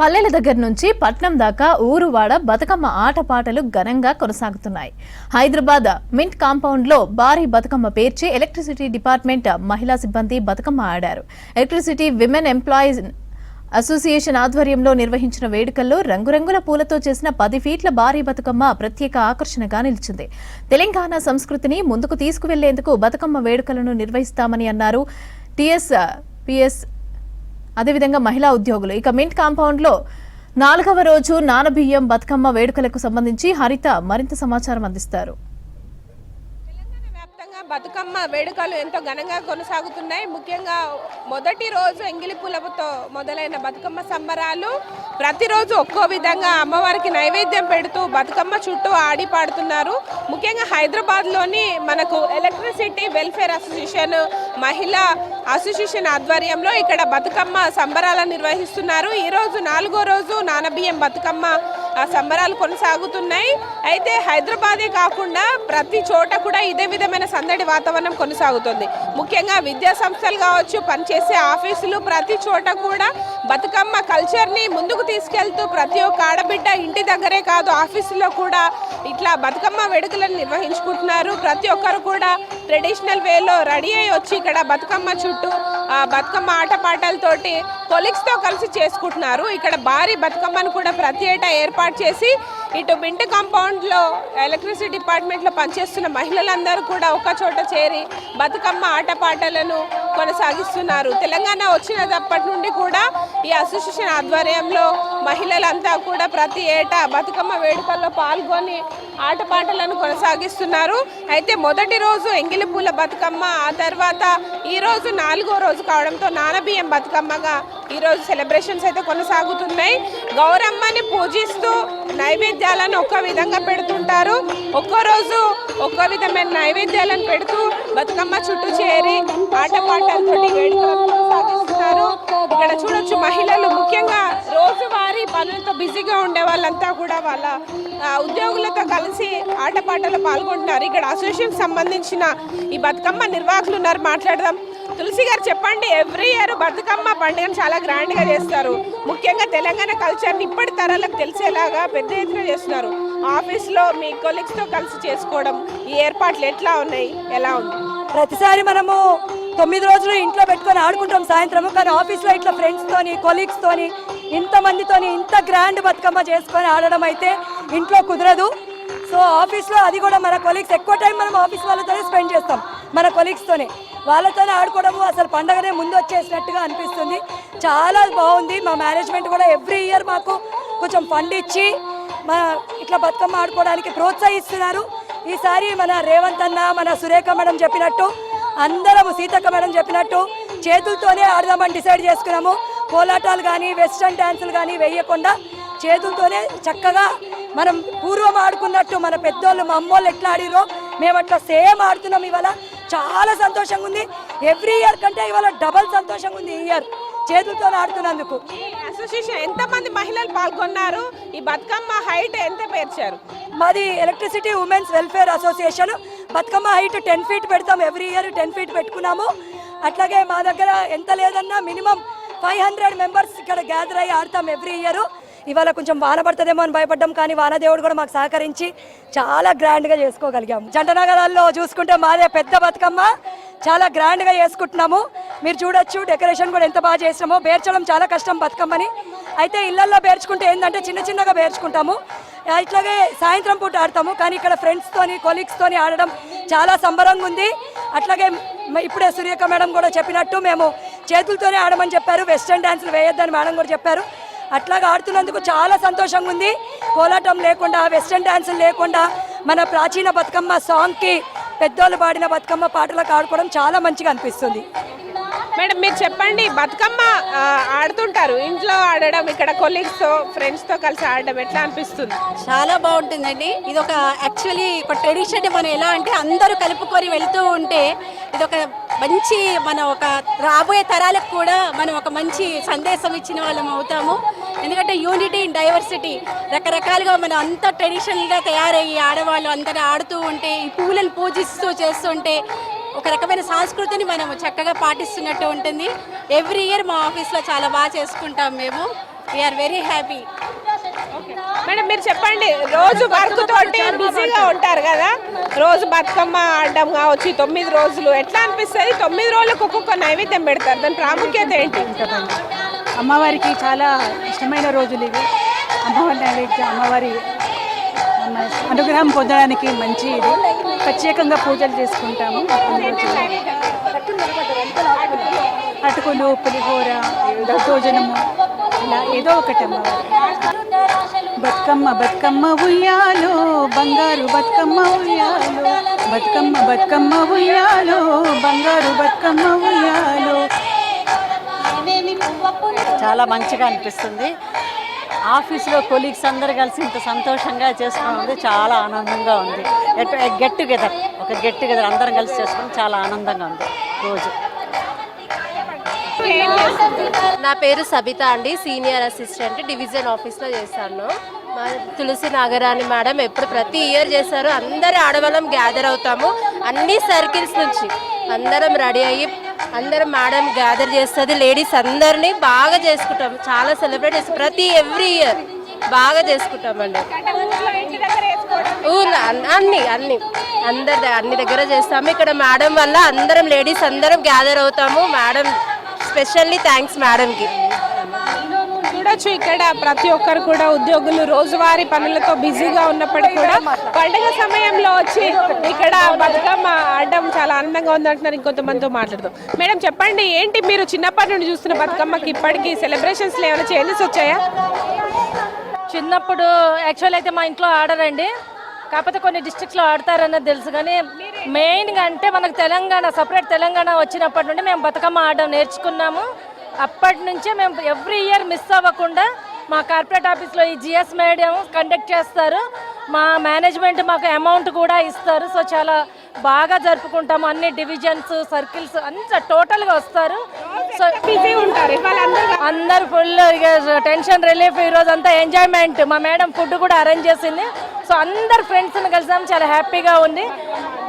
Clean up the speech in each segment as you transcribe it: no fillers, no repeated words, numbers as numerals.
పల్లెల దగ్గర నుంచి పట్నం దాకా ఊరువాడ బతుకమ్మ ఆటపాటలు ఘనంగా కొనసాగుతున్నాయి. హైదరాబాద్ మింట్ కాంపౌండ్ లో భారీ బతుకమ్మ పేర్చి ఎలక్ట్రిసిటీ డిపార్ట్మెంట్ మహిళా సిబ్బంది బతుకమ్మ ఆడారు. ఎలక్ట్రిసిటీ విమెన్ ఎంప్లాయీస్ అసోసియేషన్ ఆధ్వర్యంలో నిర్వహించిన వేడుకల్లో రంగురంగుల పూలతో చేసిన 10 ఫీట్ల భారీ బతుకమ్మ ప్రత్యేక ఆకర్షణగా నిలిచింది. తెలంగాణ సంస్కృతిని ముందుకు తీసుకువెళ్లేందుకు బతుకమ్మ వేడుకలను నిర్వహిస్తామని అన్నారు టీఎస్పీఎస్ అదేవిధంగా మహిళా ఉద్యోగులు. ఇక మింట్ కాంపౌండ్ లో 4వ రోజు నానబియ్యం బతుకమ్మ వేడుకలకు సంబంధించి హరిత మరింత సమాచారం అందిస్తారు. బతుకమ్మ వేడుకలు ఎంతో ఘనంగా కొనసాగుతున్నాయి. ముఖ్యంగా మొదటి రోజు ఎంగిలి పూలతో మొదలైన బతుకమ్మ సంబరాలు ప్రతిరోజు ఒక్కో విధంగా అమ్మవారికి నైవేద్యం పెడుతూ బతుకమ్మ చుట్టూ ఆడి పాడుతున్నారు. ముఖ్యంగా హైదరాబాద్లోని మనకు ఎలక్ట్రిసిటీ వెల్ఫేర్ అసోసియేషన్ మహిళా అసోసియేషన్ ఆధ్వర్యంలో ఇక్కడ బతుకమ్మ సంబరాలను నిర్వహిస్తున్నారు. ఈరోజు 4వ రోజు నానబియ్యం బతుకమ్మ సంబరాలు కొనసాగుతున్నాయి. అయితే హైదరాబాదే కాకుండా ప్రతి చోట కూడా ఇదే విధమైన సందడి వాతావరణం కొనసాగుతుంది. ముఖ్యంగా విద్యా సంస్థలు కావచ్చు, పనిచేసే ఆఫీసులు, ప్రతి చోట కూడా బతుకమ్మ కల్చర్ని ముందుకు తీసుకెళ్తూ ప్రతి ఒక్క ఆడబిడ్డ ఇంటి దగ్గరే కాదు ఆఫీసులో కూడా ఇట్లా బతుకమ్మ వేడుకలను నిర్వహించుకుంటున్నారు. ప్రతి ఒక్కరు కూడా ట్రెడిషనల్ వేలో రెడీ అయ్యి వచ్చి ఇక్కడ బతుకమ్మ చుట్టూ బతుకమ్మ ఆటపాటలతోటి కొలీగ్స్తో కలిసి చేసుకుంటున్నారు. ఇక్కడ భారీ బతుకమ్మను కూడా ప్రతి ఏటా ఏర్పాటు చేసి ఇటు మింట్ కాంపౌండ్లో ఎలక్ట్రిసిటీ డిపార్ట్మెంట్లో పనిచేస్తున్న మహిళలందరూ కూడా ఒక చోట చేరి బతుకమ్మ ఆటపాటలను కొనసాగిస్తున్నారు. తెలంగాణ వచ్చినప్పటి నుండి కూడా ఈ అసోసియేషన్ ఆధ్వర్యంలో మహిళలంతా కూడా ప్రతి ఏటా బతుకమ్మ వేడుకల్లో పాల్గొని ఆటపాటలను కొనసాగిస్తున్నారు. అయితే మొదటి రోజు ఎంగిలి పూల బతుకమ్మ, ఆ తర్వాత ఈరోజు 4వ రోజు కావడంతో నానబియ్యం బతుకమ్మగా ఈరోజు సెలబ్రేషన్స్ అయితే కొనసాగుతున్నాయి. గౌరమ్మని పూజిస్తూ నైవేద్యాలను ఒక్క విధంగా పెడుతుంటారు. ఒక్కో రోజు ఒక్కో విధమైన నైవేద్యాలను పెడుతూ బతుకమ్మ చుట్టూ చేరి ఆటపాటలతో వేడుకలను కొనసాగిస్తున్నారు. ఇక్కడ చూడొచ్చు మహిళలు ముఖ్యంగా రోజువారీ పనులతో బిజీగా ఉండే వాళ్ళంతా కూడా వాళ్ళ ఉద్యోగులతో కలిసి ఆటపాటలు పాల్గొంటున్నారు. ఇక్కడ అసోసియేషన్ సంబంధించిన ఈ బతుకమ్మ నిర్వాహకులు ఉన్నారు, మాట్లాడదాం. తులసి గారు చెప్పండి, ఎవ్రీ ఇయర్ బతుకమ్మ పండుగను చాలా గ్రాండ్గా చేస్తారు. ముఖ్యంగా తెలంగాణ కల్చర్ని ఇప్పటి తరాలకు తెలిసేలాగా పెద్ద ఎత్తున చేస్తున్నారు. ఆఫీస్లో మీ కొలీగ్స్తో కలిసి చేసుకోవడం ఈ ఏర్పాట్లు ఎట్లా ఉన్నాయి, ఎలా ఉంది? ప్రతిసారి మనము 9 రోజులు ఇంట్లో పెట్టుకొని ఆడుకుంటాం సాయంత్రము, కానీ ఆఫీస్లో ఇట్లా ఫ్రెండ్స్తోని కొలీగ్స్తోని ఇంతమందితోని ఇంత గ్రాండ్ బతుకమ్మ చేసుకొని ఆడడం అయితే ఇంట్లో కుదరదు. సో ఆఫీస్లో అది కూడా మన కొలీగ్స్ ఎక్కువ టైం మనం ఆఫీస్ వాళ్ళతోనే స్పెండ్ చేస్తాం, మన కొలీగ్స్తోనే వాళ్ళతోనే ఆడుకోవడము అసలు పండగనే ముందు వచ్చేసినట్టుగా అనిపిస్తుంది. చాలా బాగుంది. మా మేనేజ్మెంట్ కూడా ఎవ్రీ ఇయర్ మాకు కొంచెం ఫండ్ ఇచ్చి మా ఇట్లా బతుకమ్మ ఆడుకోవడానికి ప్రోత్సహిస్తున్నారు. ఈసారి మన రేవంత్ అన్న, మన సురేఖ మేడం చెప్పినట్టు, అందరము సీతక్క మేడం చెప్పినట్టు చేతులతోనే ఆడదామని డిసైడ్ చేసుకున్నాము. కోలాటాలు కానీ వెస్ట్రన్ డ్యాన్సులు కానీ వేయకుండా చేతులతోనే చక్కగా మనం పూర్వం ఆడుకున్నట్టు మన పెద్దోళ్ళు మా అమ్మోళ్ళు ఎట్లా ఆడిరో మేము అట్లా సేమ్ ఆడుతున్నాం. ఇవాళ చాలా సంతోషంగా ఉంది. ఎవ్రీ ఇయర్ కంటే ఇవాళ డబల్ సంతోషంగా ఉంది ఈ ఇయర్ చేతులతో ఆడుతున్నందుకు. అసోసియేషన్ ఎంతమంది మహిళలు పాల్గొన్నారు? ఈ బతుకమ్మ హైట్ ఎంత పేర్చారు? మాది electricity women's welfare association. Bathukamma height 10 feet పెడతాం. ఎవ్రీ ఇయర్ 10 ఫీట్ పెట్టుకున్నాము. అట్లాగే మా దగ్గర ఎంత లేదన్నా మినిమం 500 మెంబర్స్ ఇక్కడ గ్యాదర్ అయ్యి ఆడతాం ఎవ్రీ ఇయర్. ఇవాళ కొంచెం వాన పడుతుందేమో అని భయపడ్డాం, కానీ వానదేవుడు కూడా మాకు సహకరించి చాలా గ్రాండ్గా చేసుకోగలిగాము. జంటనగరాల్లో చూసుకుంటే మాదే పెద్ద బతుకమ్మ, చాలా గ్రాండ్గా చేసుకుంటున్నాము. మీరు చూడొచ్చు డెకరేషన్ కూడా ఎంత బాగా చేసినామో. పేర్చడం చాలా కష్టం బతుకమ్మని. అయితే ఇళ్లల్లో పేర్చుకుంటే ఏంటంటే చిన్న చిన్నగా పేర్చుకుంటాము, ఇట్లాగే సాయంత్రం పూట ఆడతాము. కానీ ఇక్కడ ఫ్రెండ్స్తోని కొలీగ్స్తోని ఆడడం చాలా సంబరంగా ఉంది. అట్లాగే ఇప్పుడే సురేఖ మేడం కూడా చెప్పినట్టు మేము చేతులతోనే ఆడమని చెప్పారు, వెస్ట్రన్ డ్యాన్సులు వేయొద్దని మేడం కూడా చెప్పారు. అట్లాగా ఆడుతున్నందుకు చాలా సంతోషంగా ఉంది. కోలాటం లేకుండా, వెస్ట్రన్ డ్యాన్సులు లేకుండా మన ప్రాచీన బతుకమ్మ సాంగ్కి పెద్దోళ్ళు పాడిన బతుకమ్మ పాటలకు ఆడుకోవడం చాలా మంచిగా అనిపిస్తుంది. మేడం మీరు చెప్పండి, బతుకమ్మ ఆడుతుంటారు, ఇంట్లో ఆడడం, ఇక్కడ కొలీగ్స్తో ఫ్రెండ్స్తో కలిసి ఆడడం ఎట్లా అనిపిస్తుంది? చాలా బాగుంటుందండి. ఇది ఒక యాక్చువల్లీ ఒక ట్రెడిషన్. మనం ఎలా అంటే అందరూ కలుపుకొని వెళ్తూ ఉంటే ఇది ఒక మంచి మన ఒక రాబోయే తరాలకు కూడా మనం ఒక మంచి సందేశం ఇచ్చిన వాళ్ళం అవుతాము. ఎందుకంటే యూనిటీ ఇన్ డైవర్సిటీ, రకరకాలుగా మనం అంత ట్రెడిషనల్గా తయారయ్యి ఆడవాళ్ళు అందరూ ఆడుతూ ఉంటే, ఈ పూలను పూజిస్తూ చేస్తుంటే ఒక రకమైన సంస్కృతిని మనం చక్కగా పాటిస్తున్నట్టు ఉంటుంది. ఎవ్రీ ఇయర్ మా ఆఫీస్లో చాలా బాగా చేసుకుంటాం మేము. We are very happy. మేడం మీరు చెప్పండి, రోజు వర్క్ తోటి బిజీగా ఉంటారు కదా, రోజు బతుకమ్మ ఆడడం కావచ్చు 9 రోజులు ఎట్లా అనిపిస్తుంది? 9 రోజులకు ఒక్కొక్క నైవేద్యం పెడతారు, దాని ప్రాముఖ్యత ఏంటి? అమ్మవారికి చాలా ఇష్టమైన రోజులు ఇవి. అమ్మవారి నైవేద్యం, అమ్మవారి అనుగ్రహం పొందడానికి మంచి ఇది. ప్రత్యేకంగా పూజలు చేసుకుంటాము. అటుకులు, పులిహోర, దద్దోజనము, ఇలా ఏదో ఒకటి అమ్మవారి. బతుకమ్మ బతుకమ్మ ఉయ్యాలో, బంగారు బతుకమ్మ ఉయ్యాలో, బతుకమ్మ బతుకమ్మ ఉయ్యాలో, బంగారు బతుకమ్మ ఉయ్యాలో. చాలా మంచిగా అనిపిస్తుంది. ఆఫీస్లో కొలీగ్స్ అందరు కలిసి ఇంత సంతోషంగా చేసుకున్నది చాలా ఆనందంగా ఉంది. గెట్ టుగెదర్ అందరం కలిసి చేసుకుని చాలా ఆనందంగా ఉంది రోజు. నా పేరు సబిత అండి, సీనియర్ అసిస్టెంట్ డివిజన్ ఆఫీస్లో చేస్తాను. మా తులసి నాగరాణి మేడం ఎప్పుడు ప్రతి ఇయర్ చేస్తారు. అందరు ఆడవాళ్ళం గ్యాదర్ అవుతాము, అన్ని సర్కిల్స్ నుంచి అందరం రెడీ అయ్యి అందరం మేడం గ్యాదర్ చేస్తుంది. లేడీస్ అందరినీ బాగా చేసుకుంటాం, చాలా సెలబ్రేట్ చేస్తాం. ప్రతి ఎవ్రీ ఇయర్ బాగా చేసుకుంటామండి. అన్ని దగ్గర చేస్తాము. ఇక్కడ మేడం వల్ల అందరం లేడీస్ అందరం గ్యాదర్ అవుతాము. మేడం స్పెషల్లీ థ్యాంక్స్ మేడంకి. చూడొచ్చు ఇక్కడ ప్రతి ఒక్కరు కూడా ఉద్యోగులు రోజువారీ పనులతో బిజీగా ఉన్నప్పటికీ కూడా పండుగ సమయంలో వచ్చి ఇక్కడ బతుకమ్మ ఆడడం చాలా ఆనందంగా ఉంది అంటున్నారు. ఇంకొంతమందితో మాట్లాడదాం. మేడం చెప్పండి, ఏంటి మీరు చిన్నప్పటి నుండి చూస్తున్న బతుకమ్మకి ఇప్పటికీ సెలబ్రేషన్స్లో ఏమైనా చేంజెస్ వచ్చాయా? చిన్నప్పుడు యాక్చువల్ అయితే మా ఇంట్లో ఆడరండి, కాకపోతే కొన్ని డిస్ట్రిక్ట్స్లో ఆడతారన్నది తెలుసు. కానీ మెయిన్గా అంటే మనకు తెలంగాణ సపరేట్ తెలంగాణ వచ్చినప్పటి నుండి మేము బతుకమ్మ ఆడడం నేర్చుకున్నాము. అప్పటి నుంచే మేము ఎవ్రీ ఇయర్ మిస్ అవ్వకుండా మా కార్పొరేట్ ఆఫీస్లో ఈ జిఎస్ మేడం కండక్ట్ చేస్తారు. మా మేనేజ్మెంట్ మాకు అమౌంట్ కూడా ఇస్తారు. సో చాలా బాగా జరుపుకుంటాము. అన్ని డివిజన్స్, సర్కిల్స్ అంతా టోటల్గా వస్తారు. సో బిజీ ఉంటారు అందరు ఫుల్ టెన్షన్ రిలీఫ్. ఈరోజు అంతా ఎంజాయ్మెంట్. మా మేడం ఫుడ్ కూడా అరేంజ్ చేసింది. సో అందరు ఫ్రెండ్స్ని కలిసాము, చాలా హ్యాపీగా ఉంది.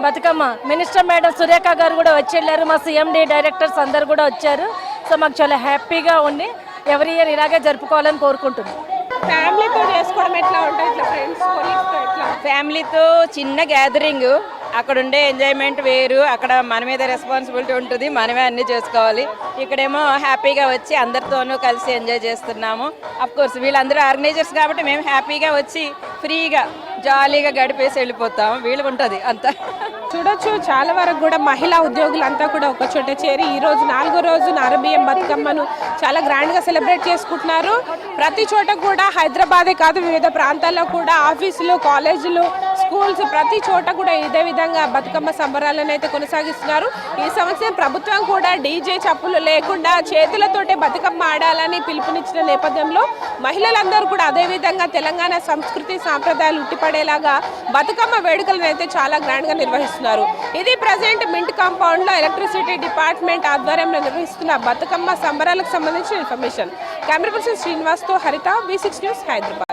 బతుకమ్మ మినిస్టర్ మేడం సురేఖ గారు కూడా వచ్చి వెళ్ళారు. మా సిఎండి డైరెక్టర్స్ అందరు కూడా వచ్చారు. సో మాకు చాలా హ్యాపీగా ఉంది. ఎవ్రీ ఇయర్ ఇలాగే జరుపుకోవాలని కోరుకుంటున్నాం. ఫ్యామిలీతో చేసుకోవడం ఎట్లా ఉంటుంది? ఇట్లా ఫ్రెండ్స్ కొలీగ్స్తో ఎట్లా? ఫ్యామిలీతో చిన్న గ్యాదరింగ్, అక్కడ ఉండే ఎంజాయ్మెంట్ వేరు. అక్కడ మన మీద రెస్పాన్సిబిలిటీ ఉంటుంది, మనమే అన్నీ చేసుకోవాలి. ఇక్కడేమో హ్యాపీగా వచ్చి అందరితోనూ కలిసి ఎంజాయ్ చేస్తున్నాము. అఫ్కోర్స్ వీళ్ళందరూ ఆర్గనైజర్స్ కాబట్టి మేము హ్యాపీగా వచ్చి ఫ్రీగా జాలీగా గడిపేసి వెళ్ళిపోతాము. వీళ్ళకి ఉంటుంది అంతా. చూడొచ్చు చాలా వరకు కూడా మహిళా ఉద్యోగులంతా కూడా ఒక చోట చేరి ఈ రోజు 4వ రోజు నారబియ్యం బతుకమ్మను చాలా గ్రాండ్గా సెలబ్రేట్ చేసుకుంటున్నారు. ప్రతి చోట కూడా హైదరాబాదే కాదు, వివిధ ప్రాంతాల్లో కూడా ఆఫీసులు, కాలేజీలు, స్కూల్స్ ప్రతి చోట కూడా ఇదే విధంగా బతుకమ్మ సంబరాలను అయితే కొనసాగిస్తున్నారు. ఈ సంవత్సరం ప్రభుత్వం కూడా డీజే చప్పులు లేకుండా చేతులతోటే బతుకమ్మ ఆడాలని పిలుపునిచ్చిన నేపథ్యంలో మహిళలందరూ కూడా అదేవిధంగా తెలంగాణ సంస్కృతి సాంప్రదాయాలు ఉట్టిపడేలాగా బతుకమ్మ వేడుకలను అయితే చాలా గ్రాండ్గా నిర్వహిస్తున్నారు. ఇది ప్రజెంట్ మింట్ కాంపౌండ్లో ఎలక్ట్రిసిటీ డిపార్ట్మెంట్ ఆధ్వర్యంలో నిర్వహిస్తున్న బతుకమ్మ సంబరాలకు సంబంధించిన ఇన్ఫర్మేషన్. కెమెరా పర్సన్ శ్రీనివాస్తో హరిత, V6 న్యూస్, హైదరాబాద్.